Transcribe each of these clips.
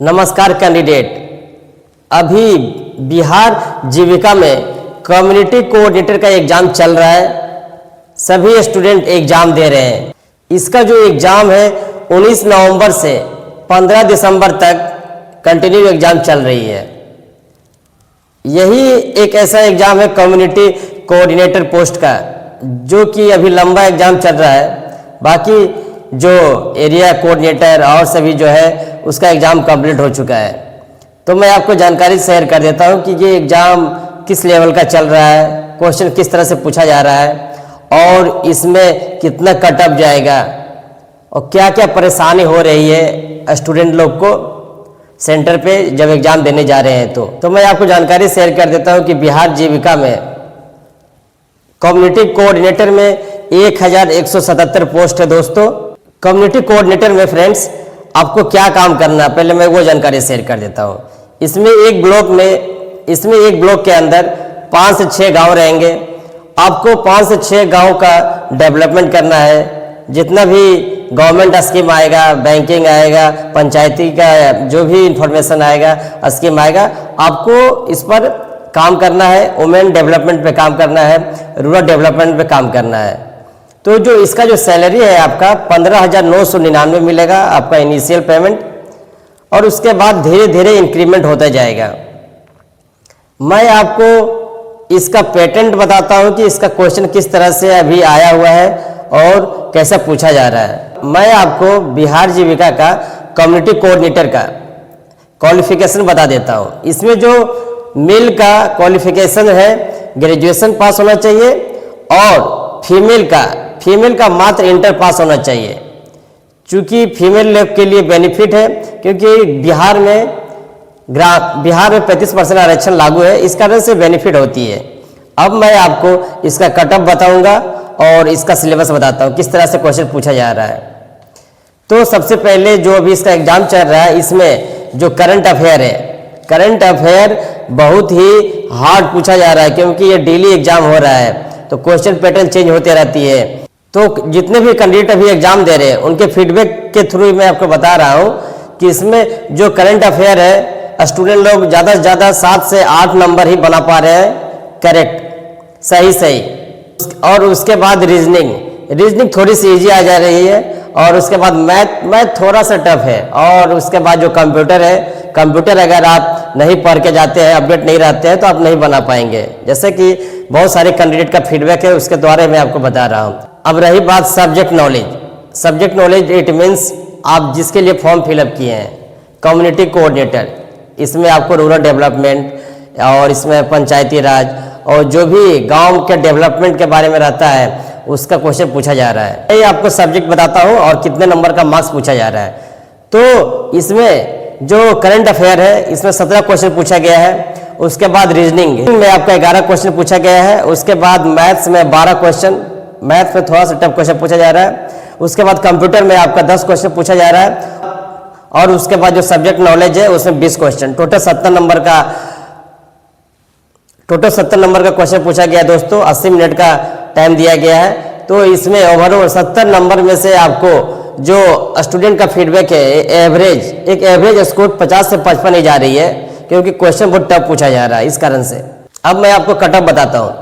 नमस्कार कैंडिडेट, अभी बिहार जीविका में कम्युनिटी कोऑर्डिनेटर का एग्ज़ाम चल रहा है। सभी स्टूडेंट एग्ज़ाम दे रहे हैं। इसका जो एग्ज़ाम है 19 नवंबर से 15 दिसंबर तक कंटिन्यू एग्ज़ाम चल रही है। यही एक ऐसा एग्ज़ाम है कम्युनिटी कोऑर्डिनेटर पोस्ट का, जो कि अभी लंबा एग्ज़ाम चल रहा है। बाकी जो एरिया कोऑर्डिनेटर और सभी जो है उसका एग्ज़ाम कंप्लीट हो चुका है। तो मैं आपको जानकारी शेयर कर देता हूं कि ये एग्ज़ाम किस लेवल का चल रहा है, क्वेश्चन किस तरह से पूछा जा रहा है और इसमें कितना कट ऑफ जाएगा और क्या क्या परेशानी हो रही है स्टूडेंट लोग को सेंटर पे जब एग्ज़ाम देने जा रहे हैं। तो मैं आपको जानकारी शेयर कर देता हूं कि बिहार जीविका में कम्युनिटी कोऑर्डिनेटर में 1177 पोस्ट है। दोस्तों, कम्युनिटी कोऑर्डिनेटर में फ्रेंड्स आपको क्या काम करना है, पहले मैं वो जानकारी शेयर कर देता हूँ। इसमें एक ब्लॉक के अंदर 5 से 6 गांव रहेंगे। आपको 5 से 6 गांव का डेवलपमेंट करना है। जितना भी गवर्नमेंट स्कीम आएगा, बैंकिंग आएगा, पंचायती का जो भी इंफॉर्मेशन आएगा, स्कीम आएगा, आपको इस पर काम करना है। वुमेन डेवलपमेंट पे काम करना है, रूरल डेवलपमेंट पे काम करना है। तो जो इसका जो सैलरी है आपका 15,999 मिलेगा, आपका इनिशियल पेमेंट, और उसके बाद धीरे धीरे इंक्रीमेंट होता जाएगा। मैं आपको इसका पैटर्न बताता हूं कि इसका क्वेश्चन किस तरह से अभी आया हुआ है और कैसा पूछा जा रहा है। मैं आपको बिहार जीविका का कम्युनिटी कोऑर्डिनेटर का क्वालिफिकेशन बता देता हूं। इसमें जो मेल का क्वालिफिकेशन है ग्रेजुएशन पास होना चाहिए और फीमेल का मात्र इंटर पास होना चाहिए। चूंकि फीमेल लोग के लिए बेनिफिट है, क्योंकि बिहार में 35% आरक्षण लागू है, इस कारण से बेनिफिट होती है। अब मैं आपको इसका कट ऑफ बताऊंगा और इसका सिलेबस बताता हूं किस तरह से क्वेश्चन पूछा जा रहा है। तो सबसे पहले जो अभी इसका एग्जाम चल रहा है, इसमें जो करंट अफेयर है, करंट अफेयर बहुत ही हार्ड पूछा जा रहा है, क्योंकि ये डेली एग्जाम हो रहा है तो क्वेश्चन पैटर्न चेंज होते रहती है। तो जितने भी कैंडिडेट अभी एग्जाम दे रहे हैं उनके फीडबैक के थ्रू मैं आपको बता रहा हूं कि इसमें जो करंट अफेयर है स्टूडेंट लोग ज़्यादा से ज़्यादा 7 से 8 नंबर ही बना पा रहे हैं करेक्ट, सही। और उसके बाद रीजनिंग थोड़ी सी ईजी आ जा रही है, और उसके बाद मैथ थोड़ा सा टफ है। और उसके बाद जो कंप्यूटर है, कंप्यूटर अगर आप नहीं पढ़ के जाते हैं, अपडेट नहीं रहते हैं, तो आप नहीं बना पाएंगे। जैसे कि बहुत सारे कैंडिडेट का फीडबैक है, उसके द्वारा मैं आपको बता रहा हूँ। अब रही बात सब्जेक्ट नॉलेज, इट मीन्स आप जिसके लिए फॉर्म फिलअप किए हैं कम्युनिटी कोऑर्डिनेटर, इसमें आपको रूरल डेवलपमेंट और इसमें पंचायती राज और जो भी गांव के डेवलपमेंट के बारे में रहता है उसका क्वेश्चन पूछा जा रहा है। मैं आपको सब्जेक्ट बताता हूं और कितने नंबर का मार्क्स पूछा जा रहा है। तो इसमें जो करंट अफेयर है इसमें 17 क्वेश्चन पूछा गया है। उसके बाद रीजनिंग में आपका 11 क्वेश्चन पूछा गया है। उसके बाद मैथ्स में 12 क्वेश्चन, मैथ में थोड़ा सा टफ क्वेश्चन पूछा जा रहा है। उसके बाद कंप्यूटर में आपका 10 क्वेश्चन पूछा जा रहा है। और उसके बाद जो सब्जेक्ट नॉलेज है उसमें 20 क्वेश्चन, टोटल 70 नंबर का क्वेश्चन पूछा गया। दोस्तों 80 मिनट का टाइम दिया गया है। तो इसमें ओवरऑल 70 नंबर में से आपको जो स्टूडेंट का फीडबैक है एक एवरेज स्कोर 50 से 55 ही जा रही है, क्योंकि क्वेश्चन बहुत टफ पूछा जा रहा है, इस कारण से। अब मैं आपको कट ऑफ बताता हूँ,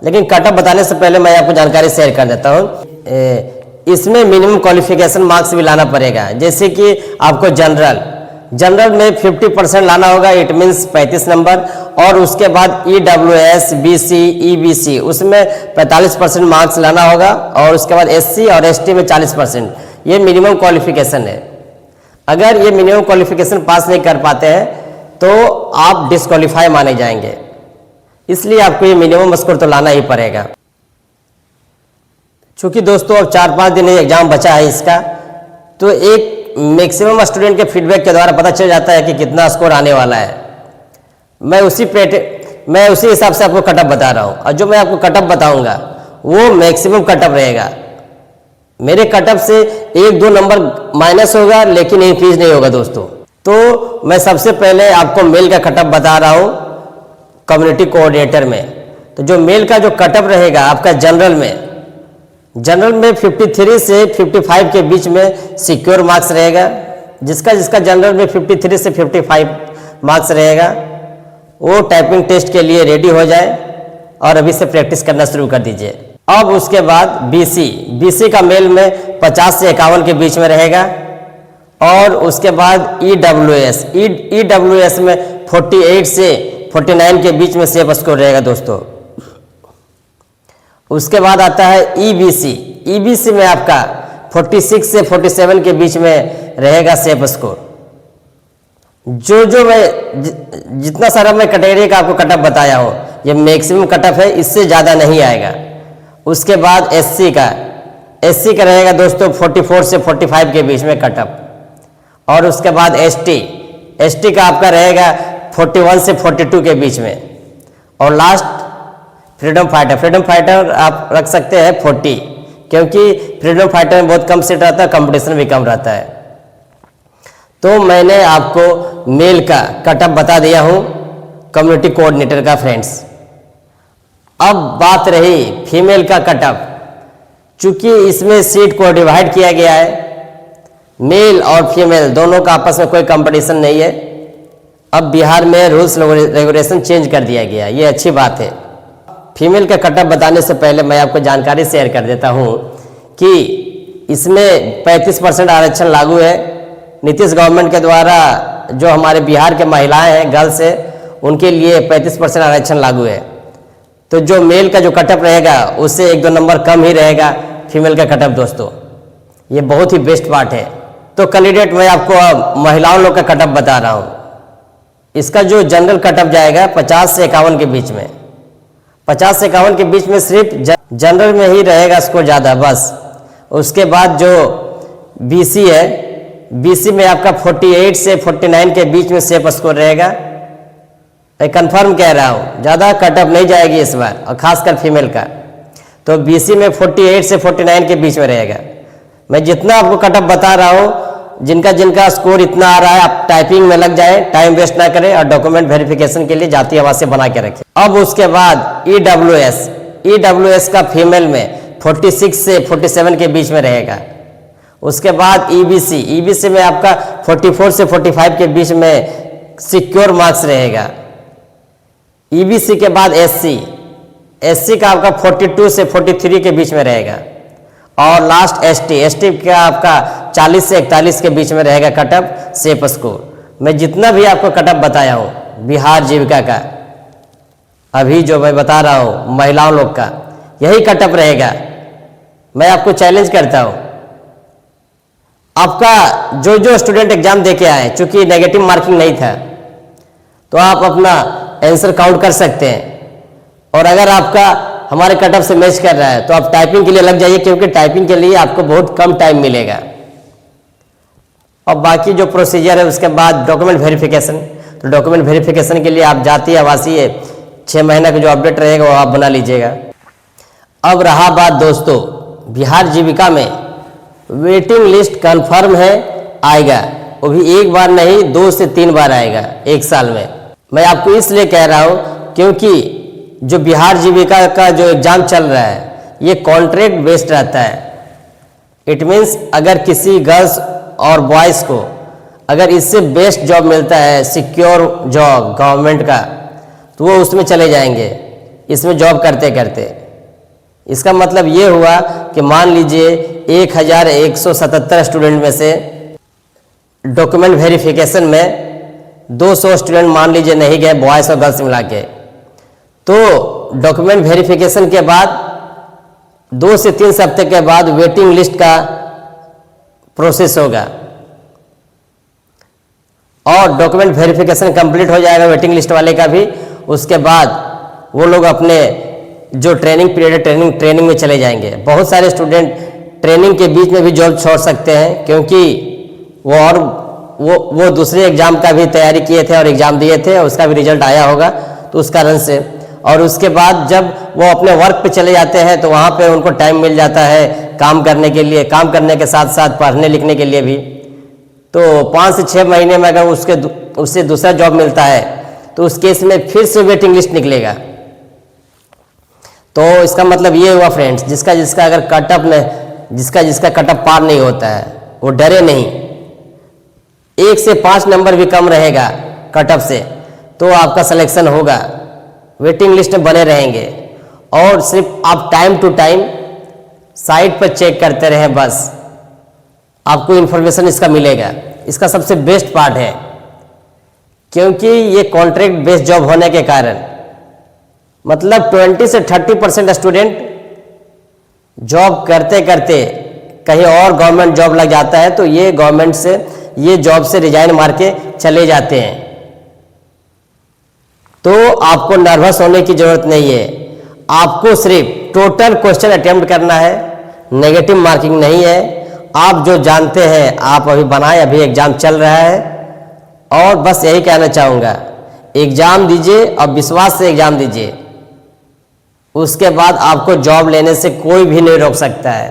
लेकिन कट ऑफ बताने से पहले मैं आपको जानकारी शेयर कर देता हूँ। इसमें मिनिमम क्वालिफिकेशन मार्क्स भी लाना पड़ेगा। जैसे कि आपको जनरल में 50% लाना होगा, इट मीन्स 35 नंबर। और उसके बाद EWS, BC, EBC उसमें 45% मार्क्स लाना होगा। और उसके बाद SC और ST में 40%। ये मिनिमम क्वालिफिकेशन है। अगर ये मिनिमम क्वालिफिकेशन पास नहीं कर पाते हैं तो आप डिस्क्वालीफाई माने जाएंगे, इसलिए आपको ये मिनिमम स्कोर तो लाना ही पड़ेगा। चूंकि दोस्तों अब 4-5 दिन एग्जाम बचा है इसका, तो एक मैक्सिमम स्टूडेंट के फीडबैक के द्वारा पता चल जाता है कि कितना स्कोर आने वाला है। मैं उसी हिसाब से आपको कट ऑफ बता रहा हूँ, और जो मैं आपको कट ऑफ बताऊंगा वो मैक्सिमम कट ऑफ रहेगा। मेरे कट ऑफ से 1-2 नंबर माइनस होगा, लेकिन इंक्रीज नहीं होगा दोस्तों। तो मैं सबसे पहले आपको मेल का कट ऑफ बता रहा हूँ कम्युनिटी कोऑर्डिनेटर में। तो जो मेल का जो कट ऑफ रहेगा आपका जनरल में 53 से 55 के बीच में सिक्योर मार्क्स रहेगा। जिसका जिसका जनरल में 53 से 55 मार्क्स रहेगा वो टाइपिंग टेस्ट के लिए रेडी हो जाए और अभी से प्रैक्टिस करना शुरू कर दीजिए। अब उसके बाद बीसी का मेल में 50 से 51 के बीच में रहेगा और उसके बाद ईडब्ल्यूएस में 48 से 49 के बीच में सेफ स्कोर रहेगा दोस्तों। उसके बाद आता है ईबीसी में आपका 46 से 47 के बीच में रहेगा सेफ स्कोर। जो मैं जितना सारा मैं कैटेगरी का आपको कटअप बताया हूँ ये मैक्सिमम कटअप है, इससे ज़्यादा नहीं आएगा। उसके बाद एससी का रहेगा दोस्तों 44 से 45 के बीच में कटअप और उसके बाद एसटी का आपका रहेगा 41 से 42 के बीच में और लास्ट फ्रीडम फाइटर आप रख सकते हैं 40 क्योंकि फ्रीडम फाइटर में बहुत कम सीट रहता है, कंपटीशन भी कम रहता है। तो मैंने आपको मेल का कटअप बता दिया हूँ कम्युनिटी कोऑर्डिनेटर का फ्रेंड्स। अब बात रही फीमेल का कटअप। चूंकि इसमें सीट को डिवाइड किया गया है, मेल और फीमेल दोनों का आपस में कोई कंपटीशन नहीं है। अब बिहार में रूल्स रेगुलेशन चेंज कर दिया गया, ये अच्छी बात है। फीमेल का कटअप बताने से पहले मैं आपको जानकारी शेयर कर देता हूँ कि इसमें 35% आरक्षण लागू है। नीतीश गवर्नमेंट के द्वारा जो हमारे बिहार के महिलाएं हैं, गर्ल्स है, उनके लिए 35% आरक्षण लागू है। तो जो मेल का जो कटअप रहेगा उससे 1-2 नंबर कम ही रहेगा फीमेल का कटअप दोस्तों। ये बहुत ही बेस्ट पार्ट है। तो कैंडिडेट मैं आपको अब महिलाओं लोग का कटअप बता रहा हूँ। इसका जो जनरल कटअप जाएगा 50 से 51 के बीच में, 50 से 51 के बीच में सिर्फ जनरल में ही रहेगा स्कोर ज़्यादा बस। उसके बाद जो बीसी है, बीसी में आपका 48 से 49 के बीच में सेफ स्कोर रहेगा। मैं कंफर्म कह रहा हूँ ज़्यादा कटअप नहीं जाएगी इस बार और खासकर फीमेल का। तो बीसी में 48 से 49 के बीच में रहेगा। मैं जितना आपको कटअप बता रहा हूँ, जिनका स्कोर इतना आ रहा है आप टाइपिंग में लग जाए, टाइम वेस्ट ना करें और डॉक्यूमेंट वेरिफिकेशन के लिए जाति आवास से बना के रखें। अब उसके बाद ईडब्ल्यूएस का फीमेल में 46 से 47 के बीच में रहेगा। उसके बाद ईबीसी में आपका 44 से 45 के बीच में सिक्योर मार्क्स रहेगा। ईबीसी के बाद एससी का आपका 42 से 43 के बीच में रहेगा और लास्ट एसटी का आपका 40 से 41 के बीच में रहेगा कटअप सेफ स्कोर। मैं जितना भी आपको कटअप बताया हूँ बिहार जीविका का, अभी जो मैं बता रहा हूँ महिलाओं लोग का, यही कटअप रहेगा। मैं आपको चैलेंज करता हूँ, आपका जो स्टूडेंट एग्जाम दे के आए, चूंकि नेगेटिव मार्किंग नहीं था, तो आप अपना आंसर काउंट कर सकते हैं। और अगर आपका हमारे कटअप से मैच कर रहा है तो आप टाइपिंग के लिए लग जाइए, क्योंकि टाइपिंग के लिए आपको बहुत कम टाइम मिलेगा। और बाकी जो प्रोसीजर है उसके बाद डॉक्यूमेंट वेरिफिकेशन, तो डॉक्यूमेंट वेरिफिकेशन के लिए आप जातीय आवासीय 6 महीना का जो अपडेट रहेगा वो आप बना लीजिएगा। अब रहा बात दोस्तों बिहार जीविका में, वेटिंग लिस्ट कंफर्म है, आएगा। वो भी एक बार नहीं 2 से 3 बार आएगा एक साल में। मैं आपको इसलिए कह रहा हूँ क्योंकि जो बिहार जीविका का जो एग्जाम चल रहा है ये कॉन्ट्रैक्ट बेस्ड रहता है। इट मीन्स अगर किसी गर्ल्स और बॉयज़ को अगर इससे बेस्ट जॉब मिलता है, सिक्योर जॉब गवर्नमेंट का, तो वो उसमें चले जाएंगे इसमें जॉब करते करते। इसका मतलब ये हुआ कि मान लीजिए 1177 स्टूडेंट में से डॉक्यूमेंट वेरिफिकेशन में 200 स्टूडेंट मान लीजिए नहीं गए, बॉयज़ और गर्ल्स मिला के, तो डॉक्यूमेंट वेरिफिकेशन के बाद 2 से 3 हफ्ते के बाद वेटिंग लिस्ट का प्रोसेस होगा और डॉक्यूमेंट वेरिफिकेशन कंप्लीट हो जाएगा वेटिंग लिस्ट वाले का भी। उसके बाद वो लोग अपने जो ट्रेनिंग पीरियड है ट्रेनिंग में चले जाएंगे। बहुत सारे स्टूडेंट ट्रेनिंग के बीच में भी जॉब छोड़ सकते हैं, क्योंकि वो दूसरे एग्जाम का भी तैयारी किए थे और एग्जाम दिए थे, उसका भी रिजल्ट आया होगा, तो उस कारण से। और उसके बाद जब वो अपने वर्क पे चले जाते हैं तो वहाँ पे उनको टाइम मिल जाता है काम करने के लिए, काम करने के साथ साथ पढ़ने लिखने के लिए भी। तो 5 से 6 महीने में अगर उससे दूसरा जॉब मिलता है तो उस केस में फिर से वेटिंग लिस्ट निकलेगा। तो इसका मतलब ये हुआ फ्रेंड्स, जिसका अगर कटअप में जिसका कटअप पार नहीं होता है वो डरे नहीं, 1 से 5 नंबर भी कम रहेगा कट ऑफ से तो आपका सिलेक्शन होगा, वेटिंग लिस्ट में बने रहेंगे। और सिर्फ आप टाइम टू टाइम साइट पर चेक करते रहें, बस आपको इन्फॉर्मेशन इसका मिलेगा। इसका सबसे बेस्ट पार्ट है क्योंकि ये कॉन्ट्रैक्ट बेस्ड जॉब होने के कारण मतलब 20 से 30% स्टूडेंट जॉब करते करते कहीं और गवर्नमेंट जॉब लग जाता है तो ये गवर्नमेंट से ये जॉब से रिजाइन मार के चले जाते हैं। तो आपको नर्वस होने की जरूरत नहीं है, आपको सिर्फ टोटल क्वेश्चन अटेम्प्ट करना है, नेगेटिव मार्किंग नहीं है। आप जो जानते हैं आप अभी बनाए, अभी एग्जाम चल रहा है और बस यही कहना चाहूँगा, एग्जाम दीजिए और विश्वास से एग्जाम दीजिए, उसके बाद आपको जॉब लेने से कोई भी नहीं रोक सकता है।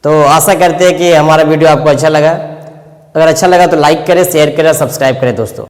तो आशा करते हैं कि हमारा वीडियो आपको अच्छा लगा। अगर अच्छा लगा तो लाइक करें, शेयर करें, सब्सक्राइब करें दोस्तों।